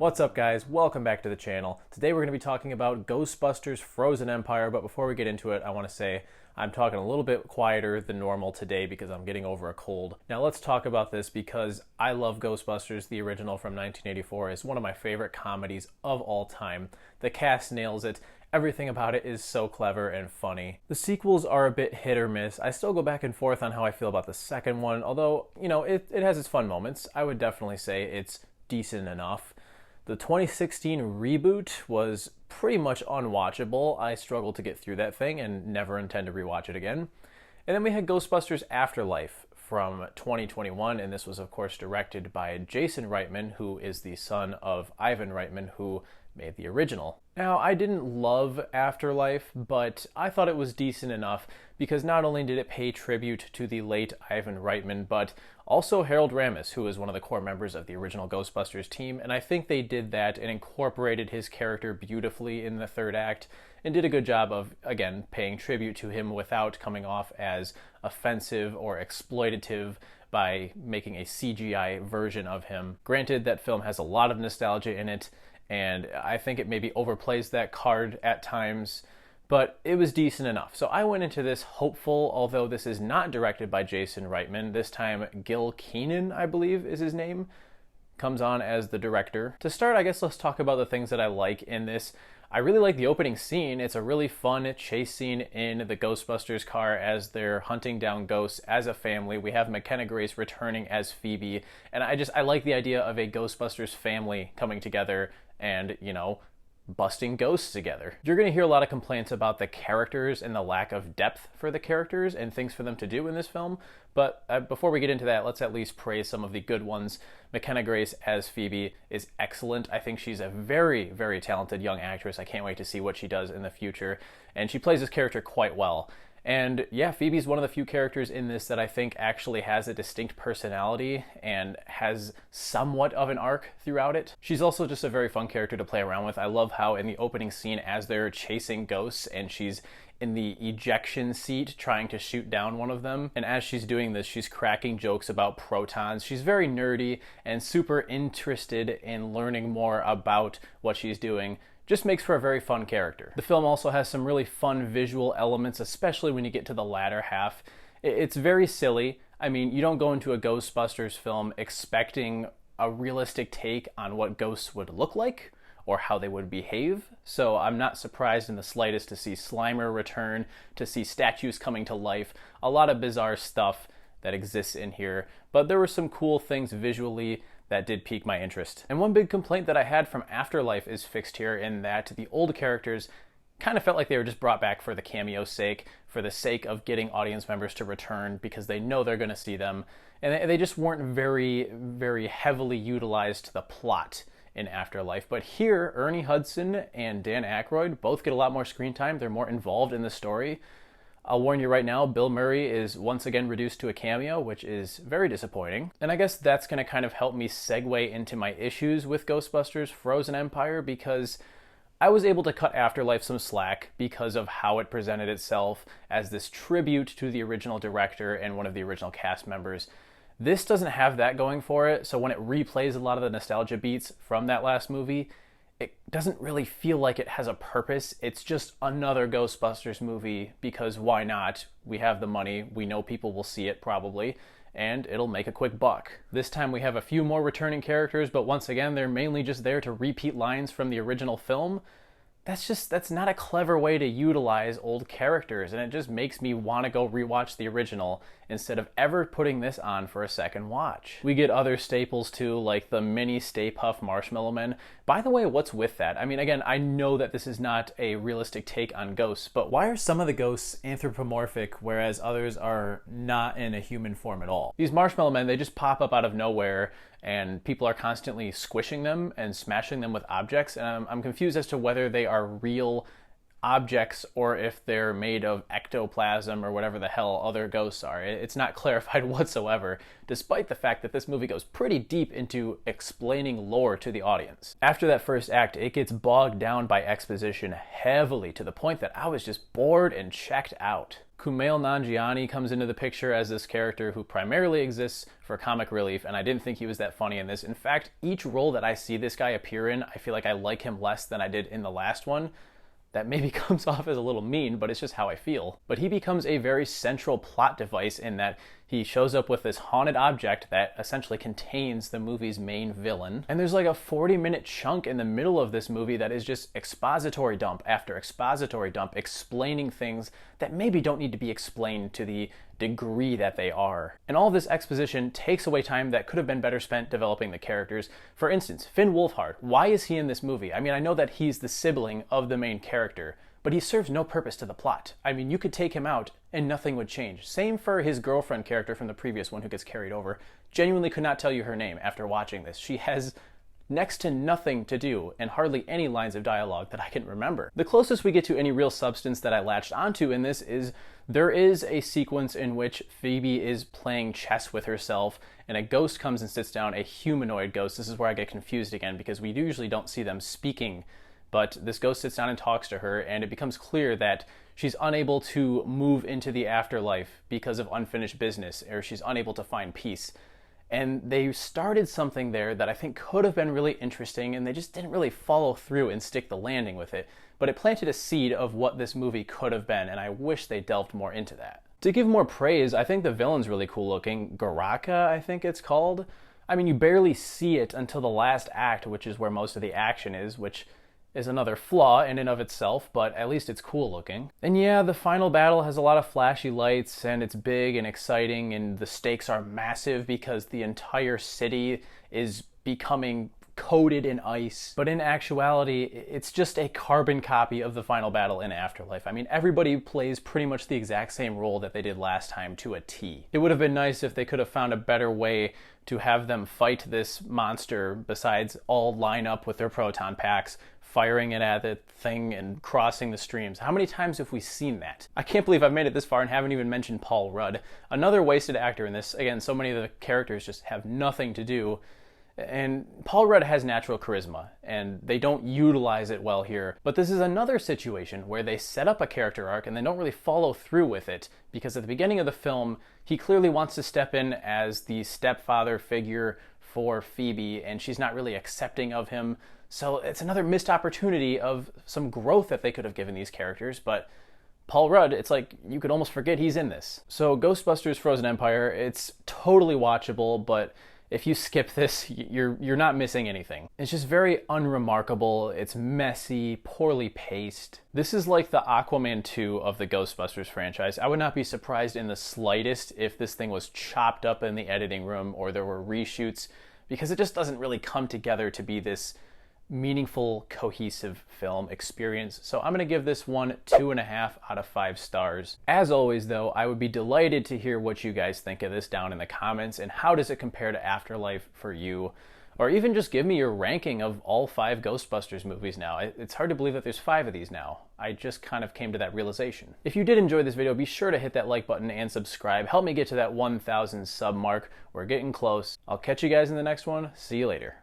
What's up, guys? Welcome back to the channel. Today we're going to be talking about Ghostbusters Frozen Empire, but before we get into it, I want to say I'm talking a little bit quieter than normal today because I'm getting over a cold. Now let's talk about this because I love Ghostbusters, the original from 1984. It's one of my favorite comedies of all time. The cast nails it. Everything about it is so clever and funny. The sequels are a bit hit or miss. I still go back and forth on how I feel about the second one, although, it has its fun moments. I would definitely say it's decent enough. The 2016 reboot was pretty much unwatchable. I struggled to get through that thing and never intend to rewatch it again. And then we had Ghostbusters Afterlife from 2021, and this was, of course, directed by Jason Reitman, who is the son of Ivan Reitman, who made the original. Now, I didn't love Afterlife, but I thought it was decent enough because not only did it pay tribute to the late Ivan Reitman, but also Harold Ramis, who is one of the core members of the original Ghostbusters team, and I think they did that and incorporated his character beautifully in the third act and did a good job of, again, paying tribute to him without coming off as offensive or exploitative by making a CGI version of him. Granted, that film has a lot of nostalgia in it, and I think it maybe overplays that card at times, but it was decent enough. So I went into this hopeful, although this is not directed by Jason Reitman. This time, Gil Keenan, I believe is his name, comes on as the director. To start, I guess let's talk about the things that I like in this. I really like the opening scene. It's a really fun chase scene in the Ghostbusters car as they're hunting down ghosts as a family. We have McKenna Grace returning as Phoebe, and I like the idea of a Ghostbusters family coming together and, busting ghosts together. You're going to hear a lot of complaints about the characters and the lack of depth for the characters and things for them to do in this film, but before we get into that, let's at least praise some of the good ones. McKenna Grace as Phoebe is excellent. I think she's a very, very talented young actress. I can't wait to see what she does in the future, and she plays this character quite well. And yeah, Phoebe's one of the few characters in this that I think actually has a distinct personality and has somewhat of an arc throughout it. She's also just a very fun character to play around with. I love how in the opening scene, as they're chasing ghosts and she's in the ejection seat trying to shoot down one of them, and as she's doing this, she's cracking jokes about protons. She's very nerdy and super interested in learning more about what she's doing. Just makes for a very fun character. The film also has some really fun visual elements, especially when you get to the latter half. It's very silly. I mean, you don't go into a Ghostbusters film expecting a realistic take on what ghosts would look like or how they would behave, so I'm not surprised in the slightest to see Slimer return, to see statues coming to life, a lot of bizarre stuff that exists in here, but there were some cool things visually that did pique my interest. And one big complaint that I had from Afterlife is fixed here in that the old characters kind of felt like they were just brought back for the cameo's sake, for the sake of getting audience members to return because they know they're going to see them. And they just weren't very, very heavily utilized to the plot in Afterlife. But here, Ernie Hudson and Dan Aykroyd both get a lot more screen time. They're more involved in the story. I'll warn you right now, Bill Murray is once again reduced to a cameo, which is very disappointing. And I guess that's going to kind of help me segue into my issues with Ghostbusters Frozen Empire, because I was able to cut Afterlife some slack because of how it presented itself as this tribute to the original director and one of the original cast members. This doesn't have that going for it, so when it replays a lot of the nostalgia beats from that last movie, it doesn't really feel like it has a purpose. It's just another Ghostbusters movie because why not? We have the money, we know people will see it probably, and it'll make a quick buck. This time we have a few more returning characters, but once again, they're mainly just there to repeat lines from the original film. That's not a clever way to utilize old characters, and it just makes me want to go rewatch the original instead of ever putting this on for a second watch. We get other staples too, like the mini Stay Puft Marshmallow Men. By the way, what's with that? I mean, again, I know that this is not a realistic take on ghosts, but why are some of the ghosts anthropomorphic whereas others are not in a human form at all? These Marshmallow Men, they just pop up out of nowhere, and people are constantly squishing them and smashing them with objects, and I'm confused as to whether they are real objects or if they're made of ectoplasm or whatever the hell other ghosts are. It's not clarified whatsoever, despite the fact that this movie goes pretty deep into explaining lore to the audience. After that first act, it gets bogged down by exposition heavily to the point that I was just bored and checked out. Kumail Nanjiani comes into the picture as this character who primarily exists for comic relief, and I didn't think he was that funny in this. In fact, each role that I see this guy appear in, I feel like I like him less than I did in the last one. That maybe comes off as a little mean, but it's just how I feel. But he becomes a very central plot device in that he shows up with this haunted object that essentially contains the movie's main villain. And there's like a 40-minute chunk in the middle of this movie that is just expository dump after expository dump, explaining things that maybe don't need to be explained to the degree that they are. And all this exposition takes away time that could have been better spent developing the characters. For instance, Finn Wolfhard, why is he in this movie? I mean, I know that he's the sibling of the main character, but he serves no purpose to the plot. I mean, you could take him out and nothing would change. Same for his girlfriend character from the previous one who gets carried over. Genuinely could not tell you her name after watching this. She has next to nothing to do and hardly any lines of dialogue that I can remember. The closest we get to any real substance that I latched onto in this is there is a sequence in which Phoebe is playing chess with herself and a ghost comes and sits down, a humanoid ghost. This is where I get confused again because we usually don't see them speaking, but this ghost sits down and talks to her, and it becomes clear that she's unable to move into the afterlife because of unfinished business, or she's unable to find peace. And they started something there that I think could have been really interesting, and they just didn't really follow through and stick the landing with it. But it planted a seed of what this movie could have been, and I wish they delved more into that. To give more praise, I think the villain's really cool looking. Garaka, I think it's called. I mean, you barely see it until the last act, which is where most of the action is, which is another flaw in and of itself, but at least it's cool looking. And yeah, the final battle has a lot of flashy lights, and it's big and exciting, and the stakes are massive because the entire city is becoming coated in ice. But in actuality, it's just a carbon copy of the final battle in Afterlife. I mean, everybody plays pretty much the exact same role that they did last time to a T. It would have been nice if they could have found a better way to have them fight this monster besides all line up with their proton packs, firing it at the thing and crossing the streams. How many times have we seen that? I can't believe I've made it this far and haven't even mentioned Paul Rudd. Another wasted actor in this. Again, so many of the characters just have nothing to do. And Paul Rudd has natural charisma, and they don't utilize it well here. But this is another situation where they set up a character arc and they don't really follow through with it, because at the beginning of the film, he clearly wants to step in as the stepfather figure for Phoebe, and she's not really accepting of him. So it's another missed opportunity of some growth that they could have given these characters, but Paul Rudd, it's like you could almost forget he's in this. So Ghostbusters Frozen Empire, it's totally watchable, but if you skip this, you're not missing anything. It's just very unremarkable, it's messy, poorly paced. This is like the Aquaman 2 of the Ghostbusters franchise. I would not be surprised in the slightest if this thing was chopped up in the editing room or there were reshoots, because it just doesn't really come together to be this meaningful, cohesive film experience. So I'm going to give this one 2.5 out of 5 stars. As always though, I would be delighted to hear what you guys think of this down in the comments, and how does it compare to Afterlife for you? Or even just give me your ranking of all 5 Ghostbusters movies now. It's hard to believe that there's 5 of these now. I just kind of came to that realization. If you did enjoy this video, be sure to hit that like button and subscribe. Help me get to that 1,000 sub mark. We're getting close. I'll catch you guys in the next one. See you later.